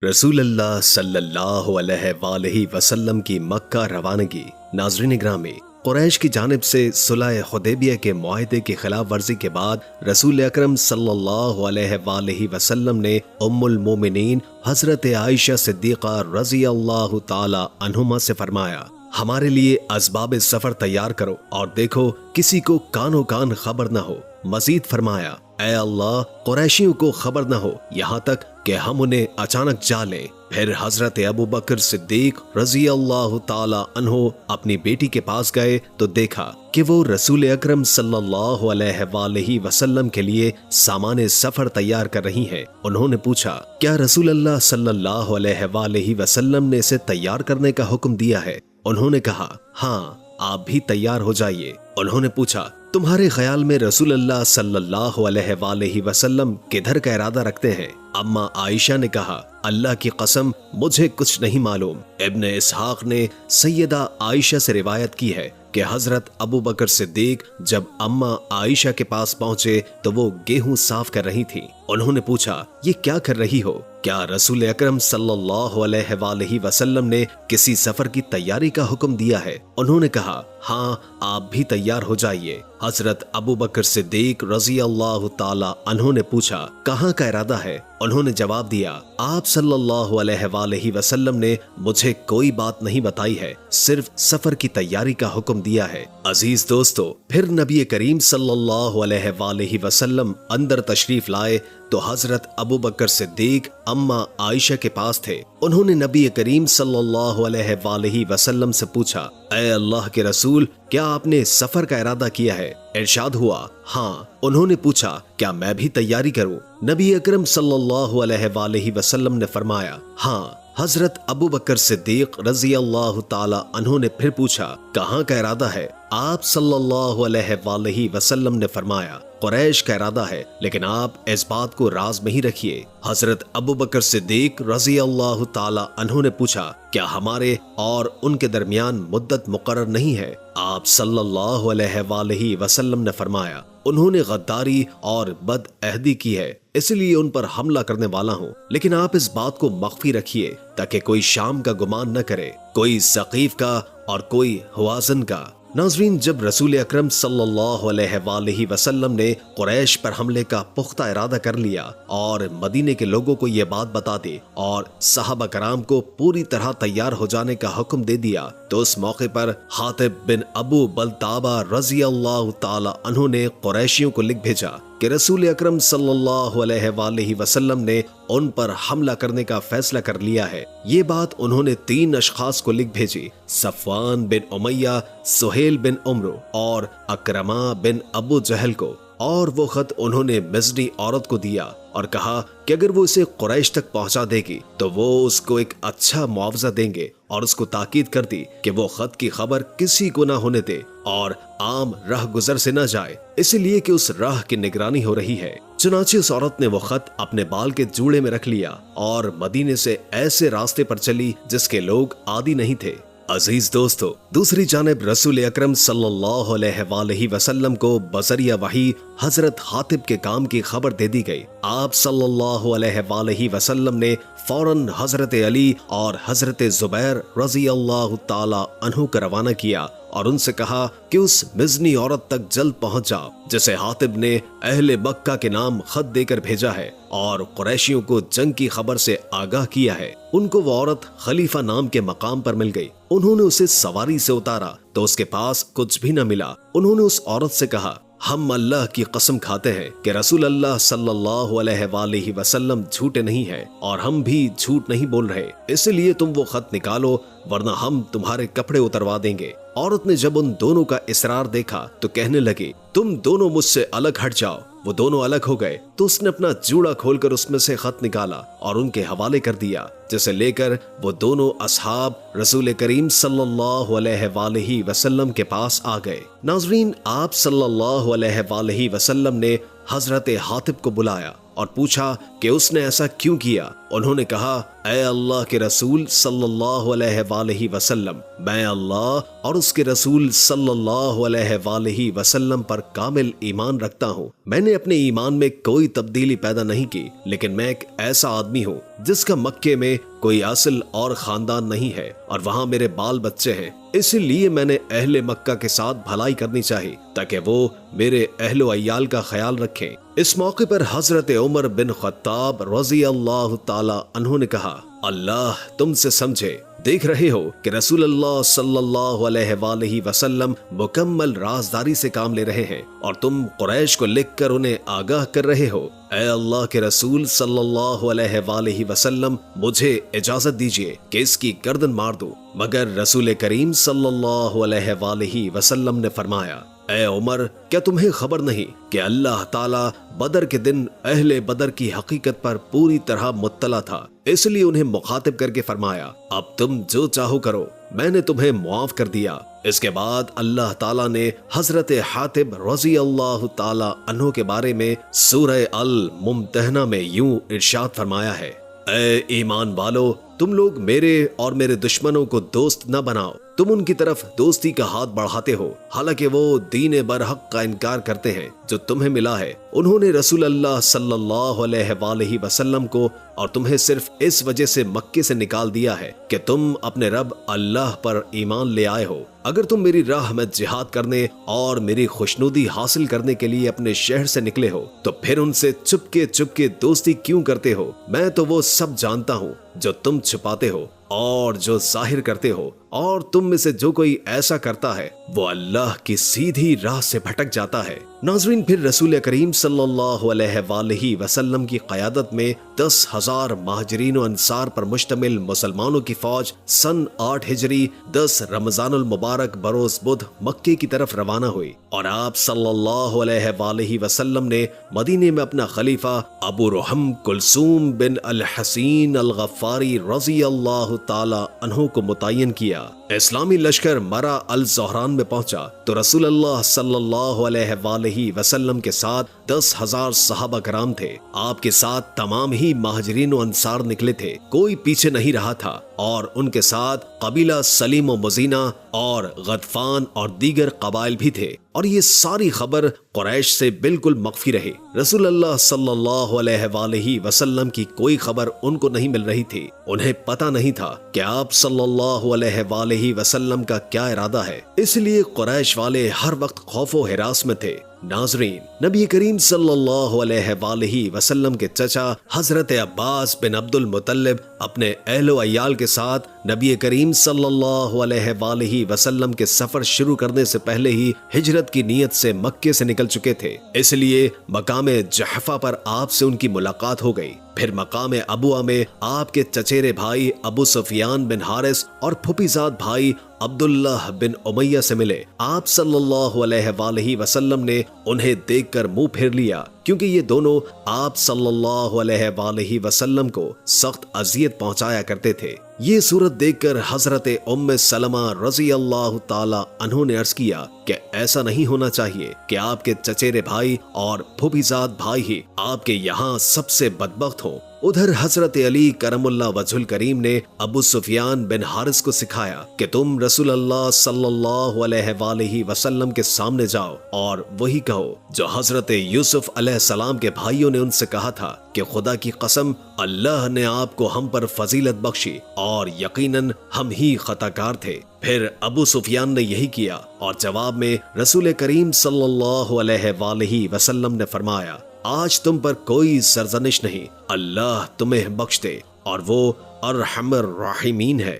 رسول اللہ صلی اللہ علیہ وآلہ وسلم کی مکہ روانگی۔ ناظرین گرامی، قریش کی جانب سے صلح حدیبیہ کے معاہدے کی خلاف ورزی کے بعد رسول اکرم صلی اللہ علیہ وآلہ وسلم نے ام المومنین حضرت عائشہ صدیقہ رضی اللہ تعالی عنہما سے فرمایا، ہمارے لیے اسباب سفر تیار کرو اور دیکھو کسی کو کانوں کان خبر نہ ہو۔ مزید فرمایا، اے اللہ، قریشیوں کو خبر نہ ہو یہاں تک کہ ہم انہیں اچانک جا لیں۔ پھر حضرت ابو بکر صدیق رضی اللہ تعالی عنہ اپنی بیٹی کے پاس گئے تو دیکھا کہ وہ رسول اکرم صلی اللہ علیہ وآلہ وسلم کے لیے سامان سفر تیار کر رہی ہیں۔ انہوں نے پوچھا، کیا رسول اللہ صلی اللہ علیہ وآلہ وسلم نے اسے تیار کرنے کا حکم دیا ہے؟ انہوں نے کہا، ہاں، آپ بھی تیار ہو جائیے۔ انہوں نے پوچھا، تمہارے خیال میں رسول اللہ صلی اللہ علیہ وآلہ وسلم کدھر کا ارادہ رکھتے ہیں؟ اما عائشہ نے کہا، اللہ کی قسم مجھے کچھ نہیں معلوم۔ ابن اسحاق نے سیدہ عائشہ سے روایت کی ہے کہ حضرت ابو بکر صدیق جب اما عائشہ کے پاس پہنچے تو وہ گیہوں صاف کر رہی تھی۔ انہوں نے پوچھا، یہ کیا کر رہی ہو؟ کیا رسول اکرم صلی اللہ علیہ وآلہ وسلم نے کسی سفر کی تیاری کا حکم دیا ہے؟ انہوں نے کہا، ہاں، آپ بھی تیار ہو جائیے۔ حضرت ابو بکر صدیق رضی اللہ تعالی عنہ نے پوچھا، کہاں کا ارادہ ہے؟ انہوں نے جواب دیا، آپ صلی اللہ علیہ وآلہ وسلم نے مجھے کوئی بات نہیں بتائی ہے، صرف سفر کی تیاری کا حکم دیا ہے۔ عزیز دوستو، پھر نبی کریم صلی اللہ علیہ وآلہ وسلم اندر تشریف لائے تو حضرت ابو بکر صدیق اما عائشہ کے پاس تھے۔ انہوں نے نبی کریم صلی اللہ علیہ وآلہ وسلم سے پوچھا، اے اللہ کے رسول، کیا آپ نے سفر کا ارادہ کیا ہے؟ ارشاد ہوا، ہاں۔ انہوں نے پوچھا، کیا میں بھی تیاری کروں؟ نبی اکرم صلی اللہ علیہ وآلہ وسلم نے فرمایا، ہاں۔ حضرت ابو بکر صدیق رضی اللہ تعالی عنہ نے پھر پوچھا، کہاں کا ارادہ ہے؟ آپ صلی اللہ علیہ وآلہ وسلم نے فرمایا، قریش کا ارادہ ہے، لیکن آپ اس بات کو راز میں ہی رکھیے۔ حضرت ابو بکر صدیق رضی اللہ تعالی عنہ نے پوچھا، کیا ہمارے اور ان کے درمیان مدت مقرر نہیں ہے؟ آپ صلی اللہ علیہ وآلہ وسلم نے فرمایا، انہوں نے غداری اور بد عہدی کی ہے، اس لیے ان پر حملہ کرنے والا ہوں، لیکن آپ اس بات کو مخفی رکھیے تاکہ کوئی شام کا گمان نہ کرے، کوئی ثقیف کا اور کوئی ہوازن کا۔ ناظرین، جب رسول اکرم صلی اللہ علیہ وآلہ وسلم نے قریش پر حملے کا پختہ ارادہ کر لیا اور مدینے کے لوگوں کو یہ بات بتا دی اور صحابہ کرام کو پوری طرح تیار ہو جانے کا حکم دے دیا تو اس موقع پر حاطب بن ابو بلتابہ رضی اللہ تعالی عنہ نے قریشیوں کو لکھ بھیجا کہ رسول اکرم صلی اللہ علیہ وآلہ وسلم نے ان پر حملہ کرنے کا فیصلہ کر لیا ہے۔ یہ بات انہوں نے 3 اشخاص کو لکھ بھیجی، صفوان بن امیہ، سہیل بن عمرو اور اکرمہ بن ابو جہل کو، اور وہ خط انہوں نے مزنی عورت کو دیا اور کہا کہ اگر وہ اسے قریش تک پہنچا دے گی تو وہ اس کو ایک اچھا معاوضہ دیں گے، اور اس کو تاکید کر دی کہ وہ خط کی خبر کسی کو نہ ہونے دے اور عام راہ گزر سے نہ جائے، اس لیے کہ اس راہ کی نگرانی ہو رہی ہے۔ چنانچہ اس عورت نے وہ خط اپنے بال کے جوڑے میں رکھ لیا اور مدینے سے ایسے راستے پر چلی جس کے لوگ عادی نہیں تھے۔ عزیز دوستو، دوسری جانب رسول اکرم صلی اللہ علیہ وآلہ وسلم کو بذریعہ وحی حضرت حاطب کے کام کی خبر دے دی گئی۔ آپ صلی اللہ علیہ وآلہ وسلم نے فوراً حضرت علی اور حضرت زبیر رضی اللہ تعالی عنہ کو روانہ کیا اور ان سے کہا کہ اس مزنی عورت تک جلد پہنچ جاؤ جسے حاطب نے اہل مکہ کے نام خط دے کر بھیجا ہے اور قریشیوں کو جنگ کی خبر سے آگاہ کیا ہے۔ ان کو وہ عورت خلیفہ نام کے مقام پر مل گئی۔ انہوں نے اسے سواری سے اتارا تو اس کے پاس کچھ بھی نہ ملا۔ انہوں نے اس عورت سے کہا، ہم اللہ کی قسم کھاتے ہیں کہ رسول اللہ صلی اللہ علیہ وآلہ وسلم جھوٹے نہیں ہیں اور ہم بھی جھوٹ نہیں بول رہے، اس لیے تم وہ خط نکالو ورنہ ہم تمہارے کپڑے اتروا دیں گے۔ عورت نے جب ان دونوں کا اصرار دیکھا تو کہنے لگی، تم دونوں مجھ سے الگ ہٹ جاؤ۔ وہ دونوں الگ ہو گئے تو اس نے اپنا جوڑا کھول کر اس میں سے خط نکالا اور ان کے حوالے کر دیا، جسے لے کر وہ دونوں اصحاب رسول کریم صلی اللہ علیہ وآلہ وسلم کے پاس آ گئے۔ ناظرین، آپ صلی اللہ علیہ وآلہ وسلم نے حضرت حاطب کو بلایا اور پوچھا کہ اس نے ایسا کیوں کیا۔ انہوں نے کہا، اے اللہ کے رسول صلی اللہ علیہ وآلہ وسلم، میں اللہ اور اس کے رسول صلی اللہ علیہ وآلہ وسلم پر کامل ایمان رکھتا ہوں۔ میں نے اپنے ایمان میں کوئی تبدیلی پیدا نہیں کی، لیکن میں ایک ایسا آدمی ہوں جس کا مکے میں کوئی اصل اور خاندان نہیں ہے اور وہاں میرے بال بچے ہیں، اسی لیے میں نے اہل مکہ کے ساتھ بھلائی کرنی چاہی تاکہ وہ میرے اہل و عیال کا خیال رکھیں۔ اس موقع پر حضرت عمر بن خطاب رضی اللہ تعالی عنہ نے کہا، اللہ تم سے سمجھے، دیکھ رہے ہو کہ رسول اللہ صلی اللہ علیہ وآلہ وسلم مکمل رازداری سے کام لے رہے ہیں اور تم قریش کو لکھ کر انہیں آگاہ کر رہے ہو۔ اے اللہ کے رسول صلی اللہ علیہ وآلہ وسلم، مجھے اجازت دیجیے کہ اس کی گردن مار دوں، مگر رسول کریم صلی اللہ علیہ وآلہ وسلم نے فرمایا، اے عمر، کیا تمہیں خبر نہیں کہ اللہ تعالیٰ بدر کے دن اہل بدر کی حقیقت پر پوری طرح مطلع تھا، اس لیے انہیں مخاطب کر کے فرمایا، اب تم جو چاہو کرو، میں نے تمہیں معاف کر دیا۔ اس کے بعد اللہ تعالیٰ نے حضرت حاتب رضی اللہ تعالیٰ عنہ کے بارے میں سورہ الممتحنہ میں یوں ارشاد فرمایا ہے، اے ایمان والو، تم لوگ میرے اور میرے دشمنوں کو دوست نہ بناؤ، تم ان کی طرف دوستی کا ہاتھ بڑھاتے ہو، حالانکہ وہ دین برحق کا انکار کرتے ہیں جو تمہیں ملا ہے۔ انہوں نے رسول اللہ صلی اللہ علیہ وآلہ وسلم کو اور تمہیں صرف اس وجہ سے مکے سے نکال دیا ہے کہ تم اپنے رب اللہ پر ایمان لے آئے ہو۔ اگر تم میری راہ میں جہاد کرنے اور میری خوشنودی حاصل کرنے کے لیے اپنے شہر سے نکلے ہو تو پھر ان سے چپ کے دوستی کیوں کرتے ہو؟ میں تو وہ سب جانتا ہوں جو تم چھپاتے ہو اور جو ظاہر کرتے ہو، اور تم میں سے جو کوئی ایسا کرتا ہے وہ اللہ کی سیدھی راہ سے بھٹک جاتا ہے۔ ناظرین، پھر رسول کریم صلی اللہ علیہ وآلہ وسلم کی قیادت میں 10,000 مہاجرین و انصار پر مشتمل مسلمانوں کی فوج سن 8 ہجری 10 رمضان المبارک بروز بدھ مکے کی طرف روانہ ہوئی، اور آپ صلی اللہ علیہ وآلہ وسلم نے مدینے میں اپنا خلیفہ ابو رحم کلثوم بن الحسین الغفاری رضی اللہ تعالی عنہ کو متعین کیا۔ اسلامی لشکر مرا الزہران میں پہنچا تو رسول اللہ صلی اللہ علیہ وآلہ وسلم کے ساتھ 10,000 صحابہ کرام تھے۔ آپ کے ساتھ تمام ہی مہاجرین و انصار نکلے تھے، کوئی پیچھے نہیں رہا تھا، اور ان کے ساتھ قبیلہ سلیم و مزینہ اور غطفان اور دیگر قبائل بھی تھے، اور یہ ساری خبر قریش سے بالکل مخفی رہی۔ رسول اللہ صلی اللہ علیہ وآلہ وسلم کی کوئی خبر ان کو نہیں مل رہی تھی، انہیں پتہ نہیں تھا کہ آپ صلی اللہ علیہ وآلہ وسلم کا کیا ارادہ ہے، اس لیے قریش والے ہر وقت خوف و ہراس میں تھے۔ ناظرین، نبی کریم صلی اللہ علیہ وآلہ وسلم کے چچا حضرت عباس بن عبد المطلب اپنے اہل و عیال کے ساتھ نبی کریم صلی اللہ علیہ وآلہ وسلم کے سفر شروع کرنے سے پہلے ہی ہجرت کی نیت سے مکے سے نکل چکے تھے، اس لیے مقام جحفہ پر آپ سے ان کی ملاقات ہو گئی۔ پھر مقام ابوہ میں آپ کے چچیرے بھائی ابو سفیان بن حارث اور پھوپھیزاد بھائی عبداللہ بن امیہ سے ملے۔ آپ صلی اللہ علیہ وآلہ وسلم نے انہیں دیکھ کر منہ پھیر لیا، کیونکہ یہ دونوں آپ صلی اللہ علیہ وآلہ وسلم کو سخت اذیت پہنچایا کرتے تھے۔ یہ صورت دیکھ کر حضرت ام سلمہ رضی اللہ تعالی عنہ نے عرض کیا کہ ایسا نہیں ہونا چاہیے کہ آپ کے چچیرے بھائی اور پھوپھیزاد بھائی ہی آپ کے یہاں سب سے بدبخت ہوں۔ ادھر حضرت علی کرم اللہ وجہ الکریم نے ابو سفیان بن حارث کو سکھایا کہ تم رسول اللہ صلی اللہ علیہ وآلہ وسلم کے سامنے جاؤ اور وہی کہو جو حضرت یوسف علیہ السلام کے بھائیوں نے ان سے کہا تھا کہ خدا کی قسم، اللہ نے آپ کو ہم پر فضیلت بخشی اور یقیناً ہم ہی خطا کار تھے۔ پھر ابو سفیان نے یہی کیا، اور جواب میں رسول کریم صلی اللہ علیہ وآلہ وسلم نے فرمایا، آج تم پر کوئی سرزنش نہیں، اللہ تمہیں بخش دے اور وہ ارحم الراحمین ہے۔